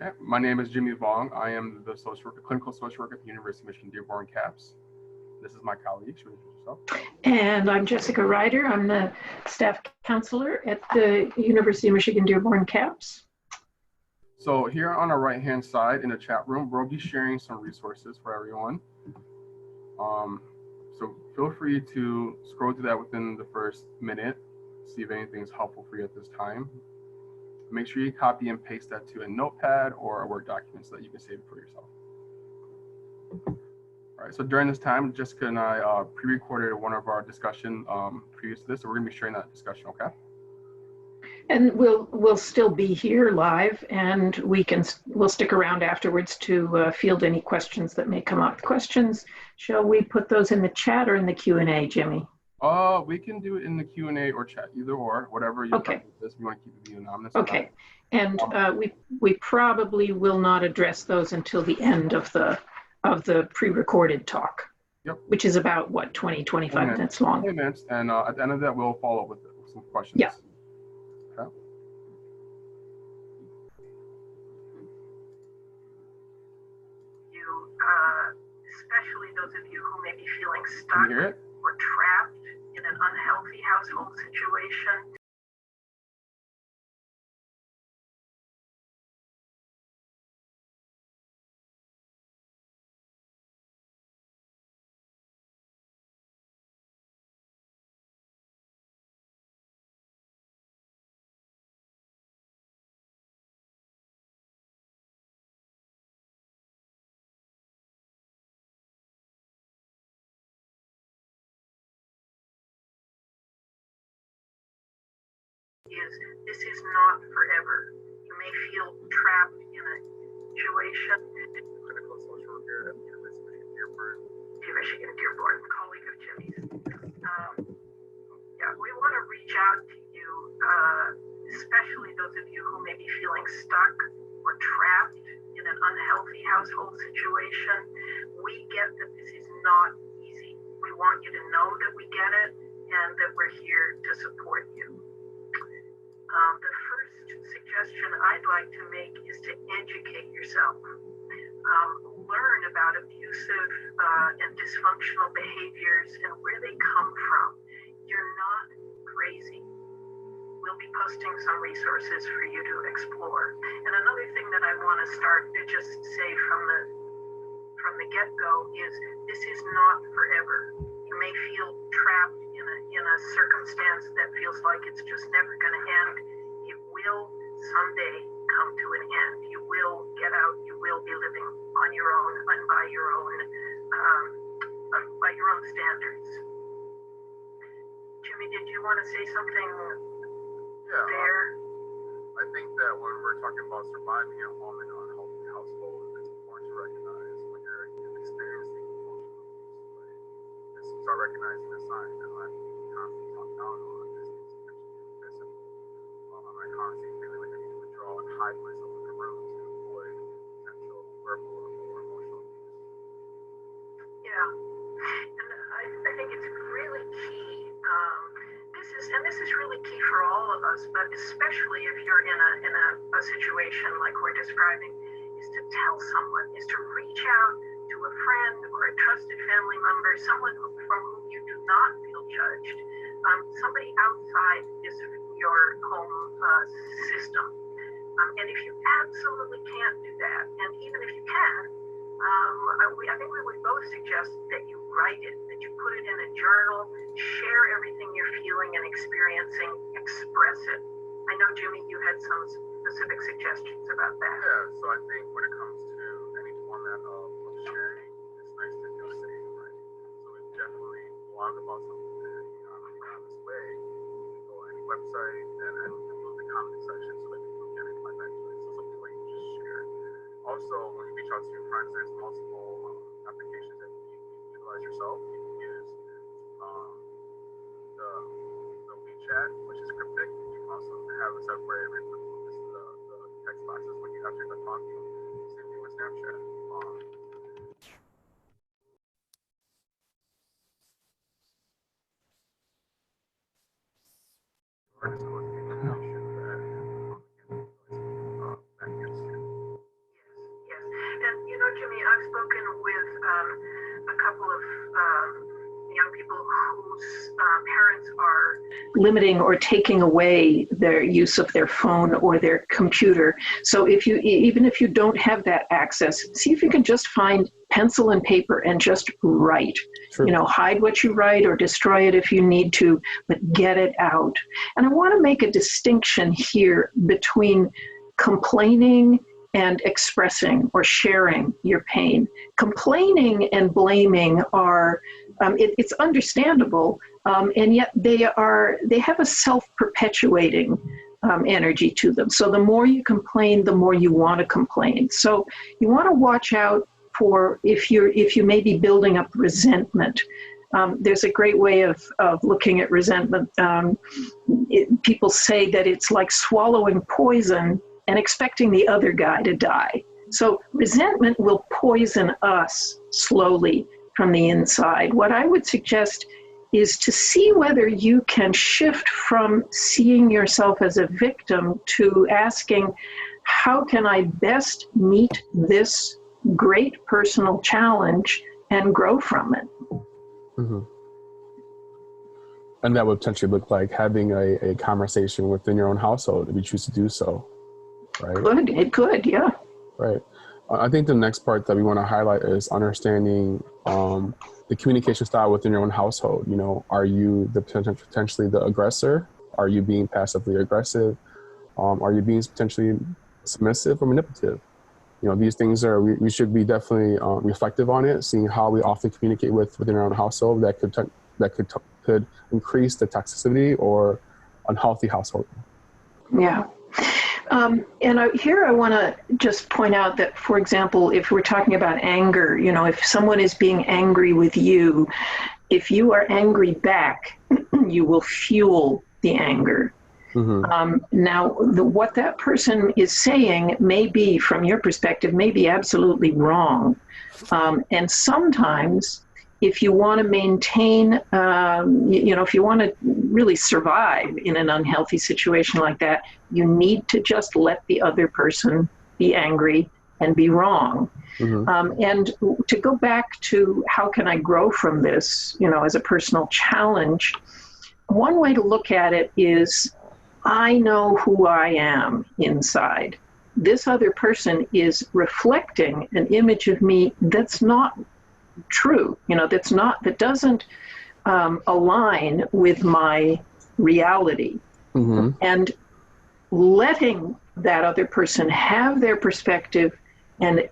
Okay, my name is Jimmy Vong. I am the clinical social worker at the University of Michigan-Dearborn CAPS. This is my colleague. Should you introduce yourself? And I'm Jessica Ryder. I'm the staff counselor at the University of Michigan-Dearborn CAPS. So here on our right-hand side in the chat room, we'll be sharing some resources for everyone. So feel free to scroll through that within the first minute, see if anything is helpful for you at this time. Make sure you copy and paste that to a notepad or a Word document so that you can save it for yourself. All right, so during this time, Jessica and I pre-recorded one of our discussion previous to this, so we're gonna be sharing that discussion, okay? And we'll still be here live, and we'll stick around afterwards to field any questions that may come up. Questions, shall we put those in the chat or in the Q&A, Jimmy? We can do it in the Q&A or chat, either or, whatever you okay. This. We want to keep it anonymous. Okay, and we probably will not address those until the end of the pre-recorded talk. Yep. Which is about what, 25 minutes long. 20 minutes, and at the end of that, we'll follow up with some questions. Yeah. Okay. Especially those of you who may be feeling stuck or trapped in an unhealthy household situation. This is not forever. You may feel trapped in a situation. Clinical social worker at the University of Michigan-Dearborn. Michigan-Dearborn, colleague of Jimmy's. Yeah, we want to reach out to you, especially those of you who may be feeling stuck or trapped in an unhealthy household situation. We get that this is not easy. We want you to know that we get it and that we're here to support you. The first suggestion I'd like to make is to educate yourself. Learn about abusive and dysfunctional behaviors and where they come from. You're not crazy. We'll be posting some resources for you to explore. And another thing that I want to start to just say from the get-go is this is not forever. You may feel trapped in a circumstance that feels like it's just never going to end. It will someday come to an end. You will get out. You will be living on your own and by your own standards. Jimmy, did you want to say something there? I think that when we're talking about surviving at home in an unhealthy household, it's important to recognize when you're experiencing emotional abuse. Like, start recognizing the signs that I'm constantly talked down on. This is potentially physical. I constantly feel like I need to withdraw and hide myself in the room to avoid potential verbal or emotional abuse. Yeah, and I think it's really key. This is really key for all of us, but especially if you're in a situation like we're describing, is to tell someone, is to reach out to a friend or a trusted family member, someone from whom you do not feel judged, somebody outside your home system. And if you absolutely can't do that, and even if you can, I think we would both suggest that you write it, that you put it in a journal, share everything you're feeling and experiencing, express it. I know, Jimmy, you had some specific suggestions about that. Yeah, so I think when it comes to any format of sharing, it's nice to do safe, right? So it's definitely blog about something that you're on this way. You can go on any website and include the comment section so that people can reply back to it. So something like you just share. Also, when you reach out to your friends, there's multiple applications that you can utilize yourself. You can use the WeChat, which is cryptic. You can also have a separate the text boxes when you actually start talking. Same thing with Snapchat. Discord information that back against it. Jimmy, I've spoken with a couple of young people whose parents are limiting or taking away their use of their phone or their computer. So even if you don't have that access, see if you can just find pencil and paper and just write. True. You know, hide what you write or destroy it if you need to, but get it out. And I want to make a distinction here between complaining and expressing or sharing your pain. Complaining and blaming are, it's understandable, and yet they have a self-perpetuating energy to them. So the more you complain, the more you want to complain. So you want to watch out for if you may be building up resentment. There's a great way of looking at resentment. People say that it's like swallowing poison and expecting the other guy to die. So resentment will poison us slowly from the inside. What I would suggest is to see whether you can shift from seeing yourself as a victim to asking, how can I best meet this great personal challenge and grow from it? Mm-hmm. And that would potentially look like having a conversation within your own household if you choose to do so. Right? It could, yeah. Right. I think the next part that we want to highlight is understanding the communication style within your own household. You know, are you potentially the aggressor? Are you being passively aggressive? Are you being potentially submissive or manipulative? You know, these things we should be definitely reflective on it, seeing how we often communicate within our own household that could increase the toxicity or unhealthy household. Yeah. And here I want to just point out that, for example, if we're talking about anger, you know, if someone is being angry with you, if you are angry back, you will fuel the anger. Mm-hmm. Now, what that person is saying may be, from your perspective, may be absolutely wrong. And sometimes, if you want to maintain, if you want to really survive in an unhealthy situation like that, you need to just let the other person be angry and be wrong. Mm-hmm. And to go back to how can I grow from this, you know, as a personal challenge, one way to look at it is, I know who I am inside. This other person is reflecting an image of me that's not true, you know, that doesn't align with my reality. Mm-hmm. And letting that other person have their perspective, and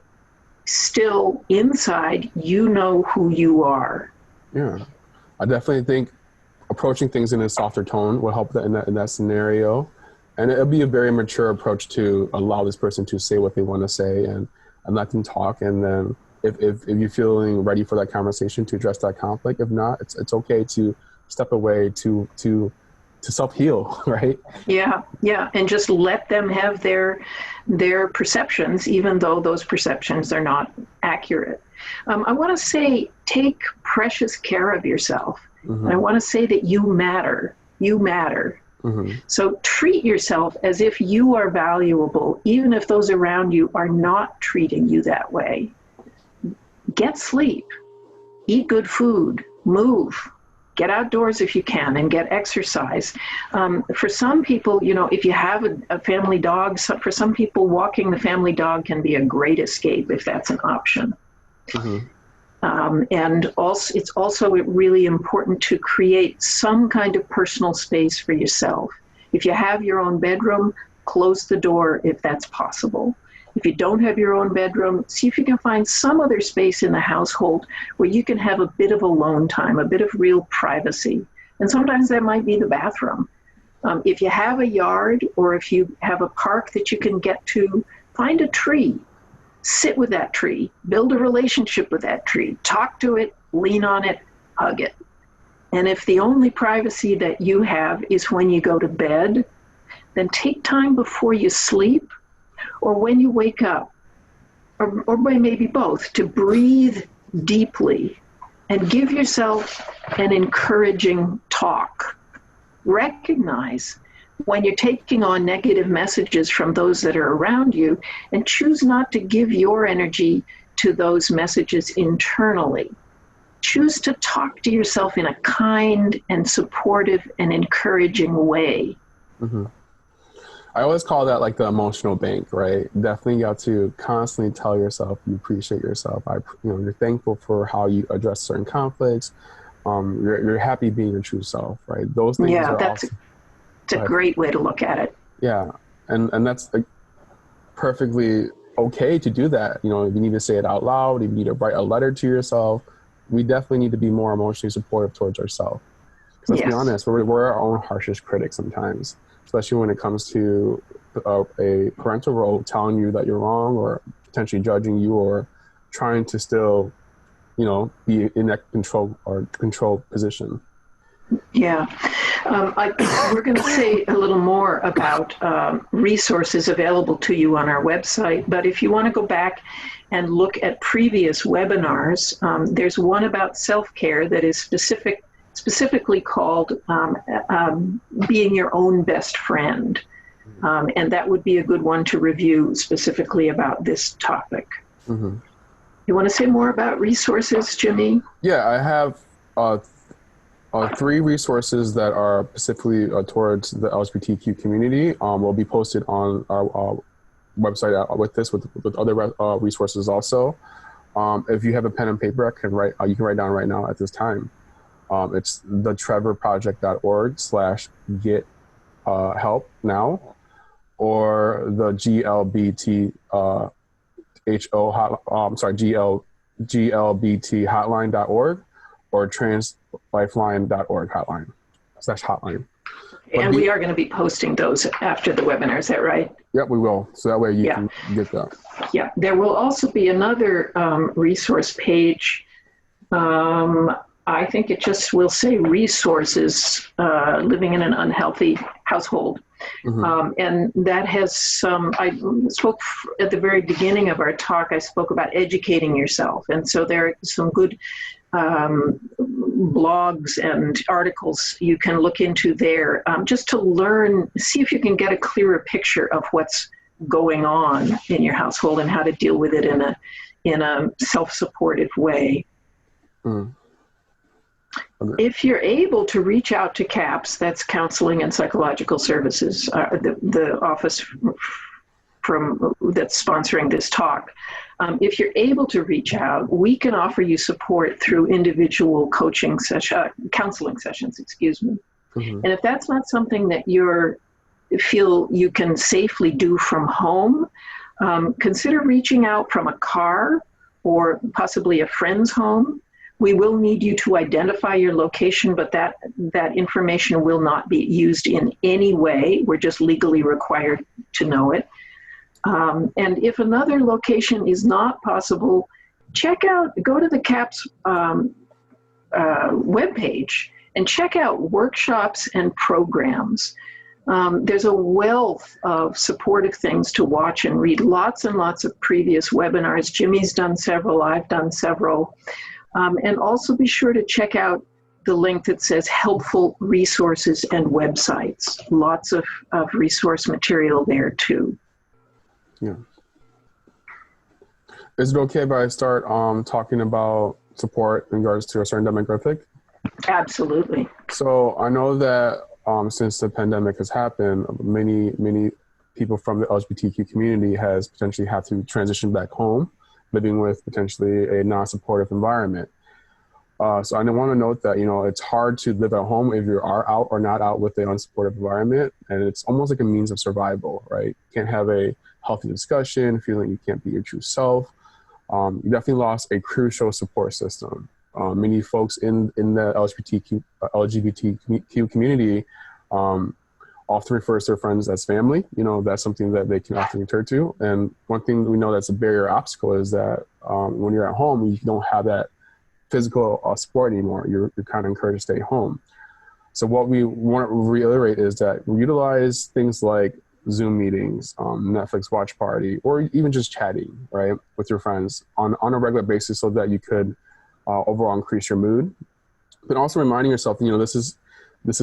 still inside, you know who you are. Yeah, I definitely think approaching things in a softer tone will help in that scenario. And it'll be a very mature approach to allow this person to say what they want to say and let them talk. And then if you're feeling ready for that conversation, to address that conflict. If not, it's okay to step away to self-heal, right? Yeah. And just let them have their perceptions, even though those perceptions are not accurate. I want to say, take precious care of yourself. Mm-hmm. And I want to say that you matter. You matter. Mm-hmm. So treat yourself as if you are valuable, even if those around you are not treating you that way. Get sleep, eat good food, move, get outdoors if you can, and get exercise. For some people, you know, if you have a family dog, for some people, walking the family dog can be a great escape if that's an option. Mm-hmm. And also, it's also really important to create some kind of personal space for yourself. If you have your own bedroom, close the door if that's possible. If you don't have your own bedroom, see if you can find some other space in the household where you can have a bit of alone time, a bit of real privacy. And sometimes that might be the bathroom. If you have a yard, or if you have a park that you can get to, find a tree. Sit with that tree, build a relationship with that tree, talk to it, lean on it, hug it. And if the only privacy that you have is when you go to bed, then take time before you sleep or when you wake up, or maybe both, to breathe deeply and give yourself an encouraging talk. Recognize when you're taking on negative messages from those that are around you, and choose not to give your energy to those messages internally. Choose to talk to yourself in a kind and supportive and encouraging way. Mm-hmm. I always call that like the emotional bank, right? Definitely you have to constantly tell yourself you appreciate yourself. You're thankful for how you address certain conflicts. You're happy being your true self, right? Those things Yeah, are that's also, it's a great way to look at it. Yeah, and that's like perfectly okay to do that. You need to say it out loud. You need to write a letter to yourself. We definitely need to be more emotionally supportive towards ourselves. Because let's be honest, we're our own harshest critics sometimes, especially when it comes to a parental role telling you that you're wrong or potentially judging you or trying to still, be in that control position. Yeah. We're going to say a little more about resources available to you on our website, but if you want to go back and look at previous webinars, there's one about self-care that is specifically called being your own best friend. And that would be a good one to review specifically about this topic. Mm-hmm. You want to say more about resources, Jimmy? Yeah, I have 3 resources that are specifically towards the LGBTQ community. Will be posted on our website with other resources also. If you have a pen and paper, you can write down right now at this time. It's thetrevorproject.org/get help now, or the GLBT hotline.org, or translifeline.org hotline. And we are going to be posting those after the webinar, is that right? Yep, we will. So that way you can get that. Yeah, there will also be another resource page. I think it just will say resources, living in an unhealthy household. Mm-hmm. And that has I spoke at the very beginning of our talk, I spoke about educating yourself. And so there are some good blogs and articles you can look into there, just to learn, see if you can get a clearer picture of what's going on in your household and how to deal with it in a self-supportive way. Mm. Okay. If you're able to reach out to CAPS, that's Counseling and Psychological Services, the office that's sponsoring this talk. If you're able to reach out, we can offer you support through individual counseling sessions, Mm-hmm. And if that's not something that you feel you can safely do from home, consider reaching out from a car or possibly a friend's home. We will need you to identify your location, but that information will not be used in any way. We're just legally required to know it. And if another location is not possible, go to the CAPS webpage and check out workshops and programs. There's a wealth of supportive things to watch and read, lots and lots of previous webinars. Jimmy's done several, I've done several. And also be sure to check out the link that says helpful resources and websites. Lots of resource material there too. Yeah. Is it okay if I start talking about support in regards to a certain demographic? Absolutely. So I know that since the pandemic has happened, many people from the LGBTQ community has potentially had to transition back home, living with potentially a non-supportive environment. So I want to note that, it's hard to live at home if you are out or not out with an unsupportive environment. And it's almost like a means of survival, right? You can't have a healthy discussion, feeling you can't be your true self. You definitely lost a crucial support system. Many folks in the LGBTQ community often refers to their friends as family. That's something that they can often return to. And one thing we know that's a barrier obstacle is that when you're at home, you don't have that physical support anymore. You're kind of encouraged to stay home. So what we want to reiterate is that we utilize things like Zoom meetings, Netflix watch party, or even just chatting, right, with your friends on a regular basis so that you could overall increase your mood. But also reminding yourself, if this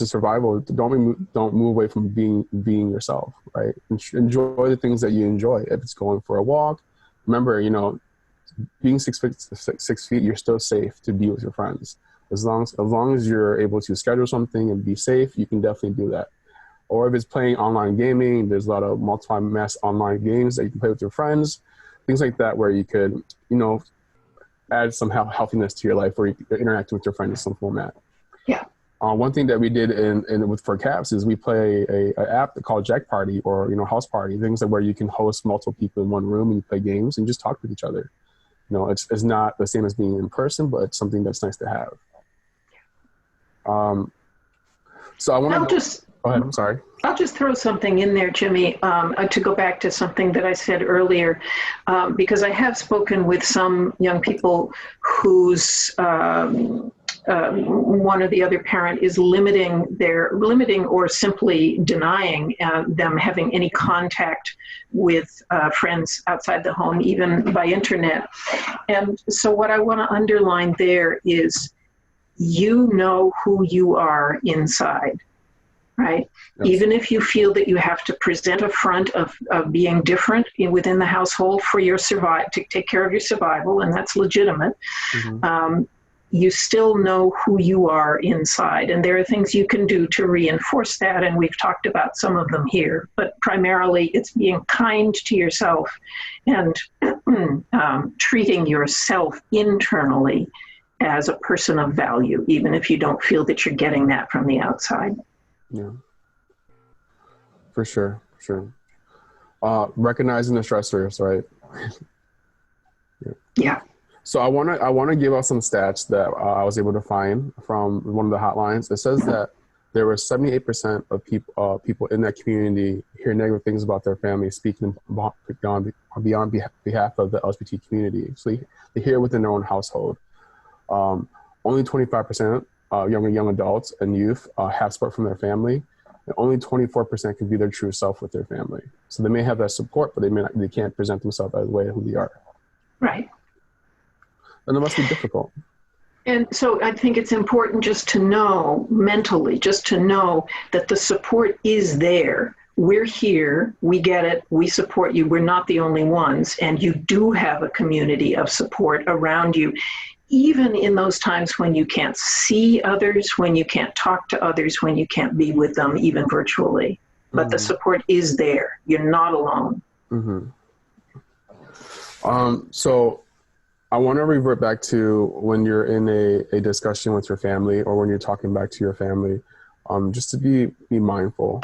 is survival, don't move away from being yourself, right? Enjoy the things that you enjoy. If it's going for a walk, remember, being 6 feet, you're still safe to be with your friends. As long as you're able to schedule something and be safe, you can definitely do that. Or if it's playing online gaming, there's a lot of multi-mass online games that you can play with your friends, things like that, where you could, add some healthiness to your life, where you're interacting with your friends in some format. Yeah. One thing that we did for CAPS is we play a app called Jack Party, or House Party, things where you can host multiple people in one room and you play games and just talk with each other. It's not the same as being in person, but it's something that's nice to have. So I want to go ahead. I'm sorry. I'll just throw something in there, Jimmy, to go back to something that I said earlier, because I have spoken with some young people whose one or the other parent is limiting or simply denying them having any contact with friends outside the home, even by internet. And so what I want to underline there is, you know who you are inside, right? Yes. Even if you feel that you have to present a front of being different within the household for your to take care of your survival, and that's legitimate, you still know who you are inside. And there are things you can do to reinforce that, and we've talked about some of them here. But primarily, it's being kind to yourself and treating yourself internally as a person of value, even if you don't feel that you're getting that from the outside. Yeah, for sure. Recognizing the stressors, right? Yeah. So I want to give out some stats that I was able to find from one of the hotlines. It says that there were 78% of people in that community hear negative things about their family, speaking on behalf of the LGBT community. So they hear it within their own household. Only 25% young adults and youth have support from their family, and only 24% can be their true self with their family. So they may have that support, but they can't present themselves as the way who they are. Right. And it must be difficult. And so I think it's important just to know mentally, that the support is there. We're here, we get it, we support you, we're not the only ones, and you do have a community of support around you, even in those times when you can't see others, when you can't talk to others, when you can't be with them, even virtually. But the support is there. You're not alone. So I want to revert back to when you're in a discussion with your family, or when you're talking back to your family, just to be mindful,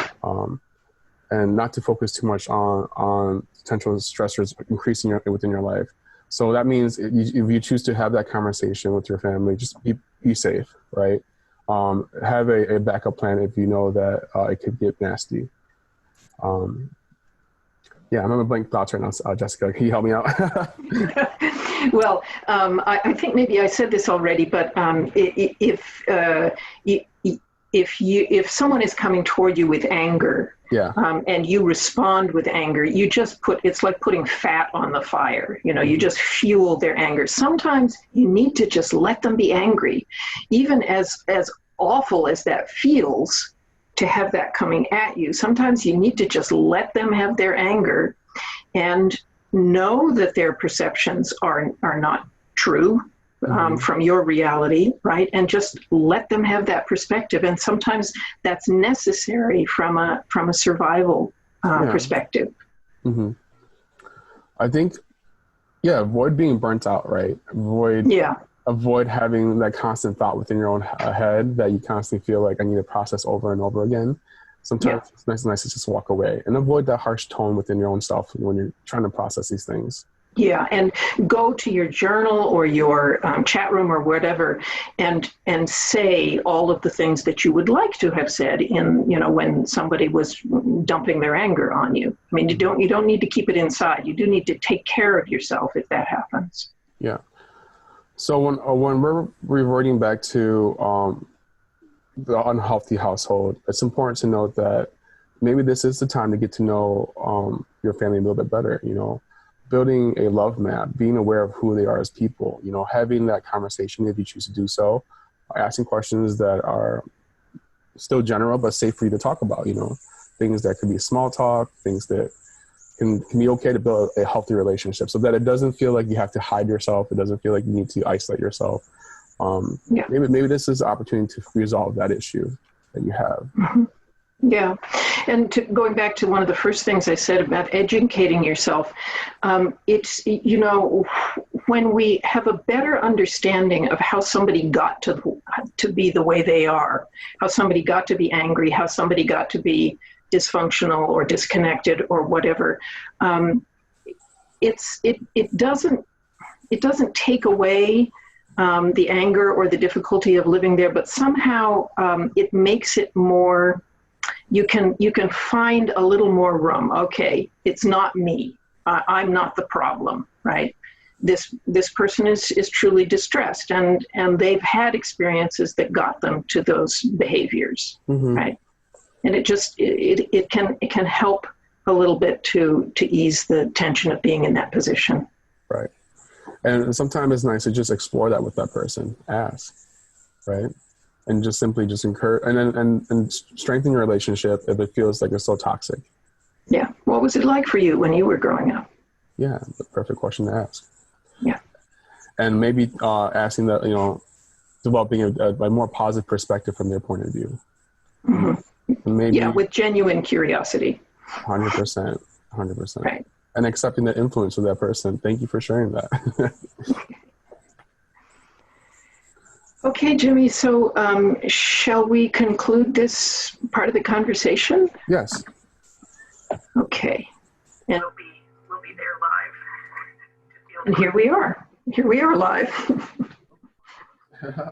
and not to focus too much on potential stressors increasing within your life. So that means if you choose to have that conversation with your family, just be safe, right? Have a backup plan if you know that it could get nasty. I'm having blank thoughts right now, Jessica. Can you help me out? Well, I think maybe I said this already, but if someone is coming toward you with anger, and you respond with anger, you just it's like putting fat on the fire. You just fuel their anger. Sometimes you need to just let them be angry, even as awful as that feels to have that coming at you. Sometimes you need to just let them have their anger and know that their perceptions are not true from your reality, right? And just let them have that perspective. And sometimes that's necessary from a survival perspective. I think, avoid being burnt out, right? Avoid having that constant thought within your own head that you constantly feel like I need to process over and over again. Sometimes it's nice to just walk away and avoid that harsh tone within your own self when you're trying to process these things. Yeah, and go to your journal or your chat room or whatever, and say all of the things that you would like to have said when somebody was dumping their anger on you. I mean, you don't need to keep it inside. You do need to take care of yourself if that happens. Yeah. So when we're reverting back to the unhealthy household, it's important to note that maybe this is the time to get to know your family a little bit better. Building a love map, being aware of who they are as people, having that conversation if you choose to do so, asking questions that are still general but safe for you to talk about, things that could be small talk, things that can be okay to build a healthy relationship, so that it doesn't feel like you have to hide yourself. It doesn't feel like you need to isolate yourself. Maybe this is an opportunity to resolve that issue that you have. Mm-hmm. Yeah. And going back to one of the first things I said about educating yourself, it's, when we have a better understanding of how somebody got to be the way they are, how somebody got to be angry, how somebody got to be dysfunctional or disconnected or whatever, it doesn't take away the anger or the difficulty of living there, but somehow it makes it more. You can find a little more room. Okay, it's not me. I'm not the problem, right? This person is truly distressed, and they've had experiences that got them to those behaviors, right? And it can help a little bit to ease the tension of being in that position. Right. And sometimes it's nice to just explore that with that person. Ask, right? And just simply just encourage and strengthen your relationship if it feels like it's so toxic. Yeah. What was it like for you when you were growing up? Yeah, the perfect question to ask. Yeah. And maybe asking that, developing a more positive perspective from their point of view. Mm-hmm. Maybe, with genuine curiosity. 100%. Right. And accepting the influence of that person. Thank you for sharing that. Okay, Jimmy, so shall we conclude this part of the conversation? Yes. Okay. And We'll be there live. here we are. Here we are live. Okay.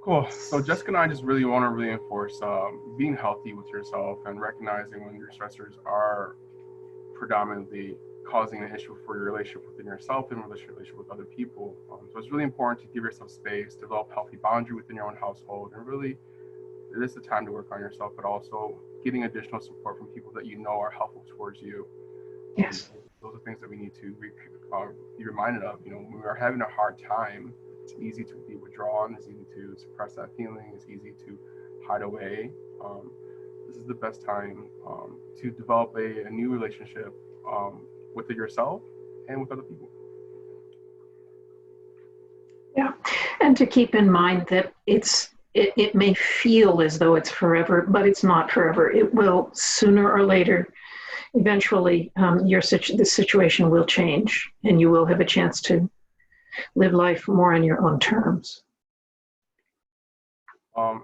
Cool. So Jessica and I just really want to reinforce being healthy with yourself and recognizing when your stressors are predominantly causing an issue for your relationship within yourself and relationship with other people. So it's really important to give yourself space, develop healthy boundary within your own household, and really it is the time to work on yourself, but also getting additional support from people that you know are helpful towards you. Yes. Those are things that we need to be reminded of. When we are having a hard time, it's easy to be withdrawn, it's easy to suppress that feeling, it's easy to hide away. This is the best time to develop a new relationship with yourself and with other people. Yeah, and to keep in mind that it may feel as though it's forever, but it's not forever. It will sooner or later, eventually, this situation will change, and you will have a chance to live life more on your own terms.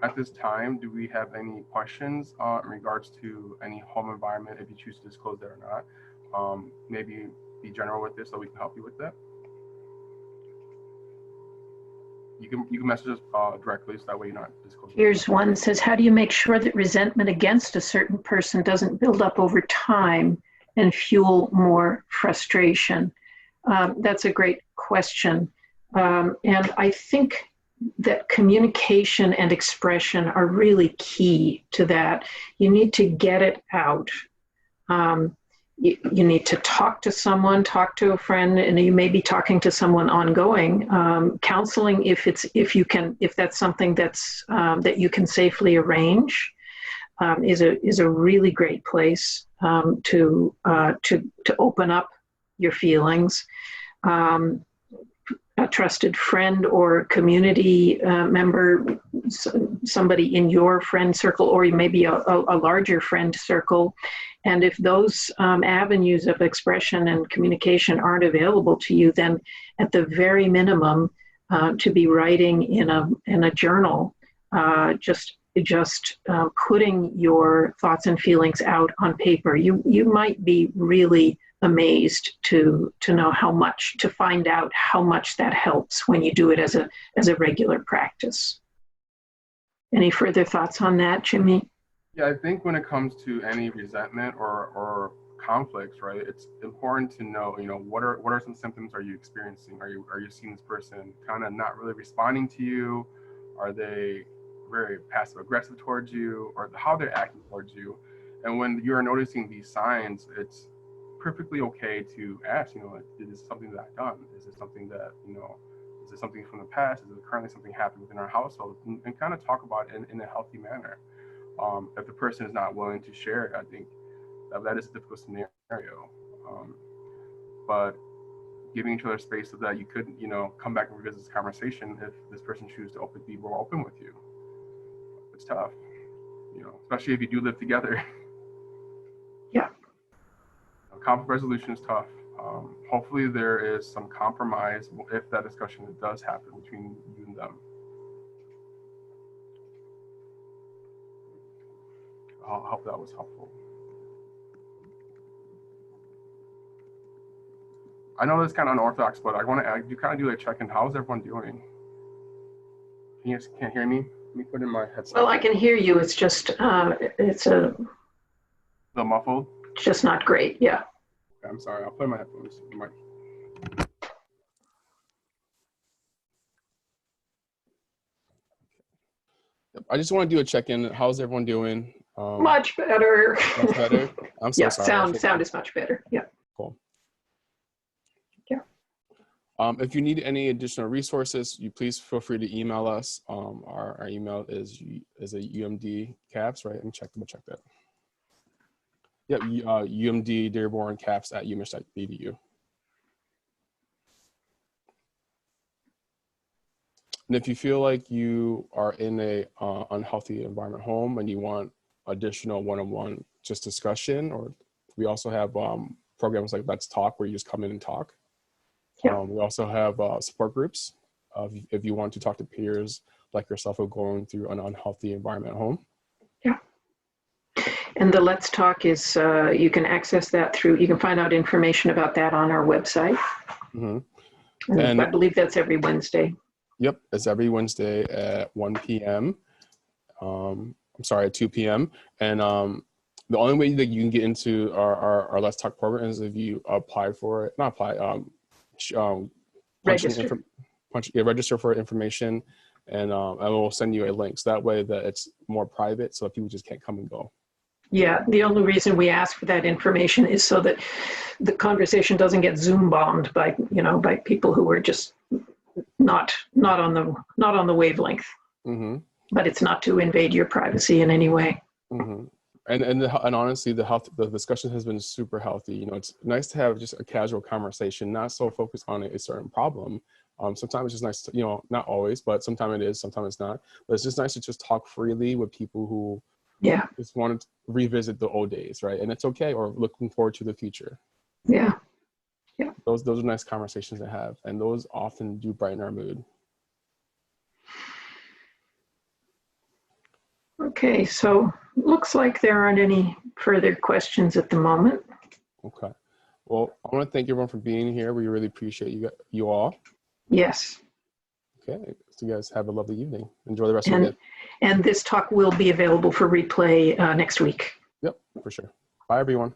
At this time, do we have any questions in regards to any home environment, if you choose to disclose that or not? Maybe be general with this so we can help you with that. You can message us directly so that way you're not disclosing. Here's one that says, how do you make sure that resentment against a certain person doesn't build up over time and fuel more frustration? That's a great question. And I think that communication and expression are really key to that. You need to get it out. You need to talk to someone, talk to a friend, and you may be talking to someone ongoing. Counseling, if that's something that you can safely arrange, is a really great place to open up your feelings. A trusted friend or community member, somebody in your friend circle, or maybe a larger friend circle. And if those avenues of expression and communication aren't available to you, then at the very minimum, to be writing in a journal, just putting your thoughts and feelings out on paper. You might be really amazed to find out how much that helps when you do it as a regular practice. Any further thoughts on that, Jimmy? Yeah, I think when it comes to any resentment or conflicts, right, it's important to know, what are some symptoms are you experiencing? Are you seeing this person kind of not really responding to you? Are they very passive aggressive towards you, or how they're acting towards you? And when you're noticing these signs, it's perfectly okay to ask, is this something that I've done? Is it something that, is it something from the past? Is it currently something happening within our household? And kind of talk about it in a healthy manner. If the person is not willing to share it, I think that is a difficult scenario. But giving each other space so that you could, come back and revisit this conversation if this person chooses to be more open with you. It's tough, especially if you do live together. Yeah. Conflict resolution is tough. Hopefully there is some compromise if that discussion does happen between you and them. I hope that was helpful. I know it's kind of unorthodox, but I want to do a check-in. How's everyone doing? You guys can't hear me? Let me put in my headset. Well, I can hear you. It's just, The muffled? just not great. Yeah. I'm sorry. I'll put in my headphones. I just want to do a check-in. How's everyone doing? Much better. Much better? I'm so Yeah, sorry. sound is much better. Yeah. Cool. Yeah. If you need any additional resources, you please feel free to email us. Our email is a UMD caps, right? Let me check that. Yep, UM-Dearborn caps at umich.edu. And if you feel like you are in a unhealthy environment home and you want additional one-on-one just discussion, or we also have programs like Let's Talk where you just come in and talk. Yeah. We also have support groups if you want to talk to peers like yourself who are going through an unhealthy environment at home. Yeah. And the Let's Talk is, you can access that you can find out information about that on our website. Mm-hmm. And I believe that's every Wednesday. Yep, it's every Wednesday at 1 p.m. At 2 p.m. And the only way that you can get into our Let's Talk program is if you apply for it, not apply, Register. Register for information, and we'll send you a link. So that way that it's more private, so that people just can't come and go. Yeah, the only reason we ask for that information is so that the conversation doesn't get Zoom bombed by people who are just not on the wavelength. Mm-hmm. But it's not to invade your privacy in any way. Mm-hmm. And honestly, the discussion has been super healthy. It's nice to have just a casual conversation, not so focused on a certain problem. Sometimes it's just nice to, not always, but sometimes it is, sometimes it's not. But it's just nice to just talk freely with people who just want to revisit the old days, right? And it's okay, or looking forward to the future. Yeah. Yeah. Those are nice conversations to have, and those often do brighten our mood. Okay, so looks like there aren't any further questions at the moment. Okay. Well, I want to thank everyone for being here. We really appreciate you all. Yes. Okay. So you guys have a lovely evening. Enjoy the rest of the day. And this talk will be available for replay next week. Yep, for sure. Bye, everyone.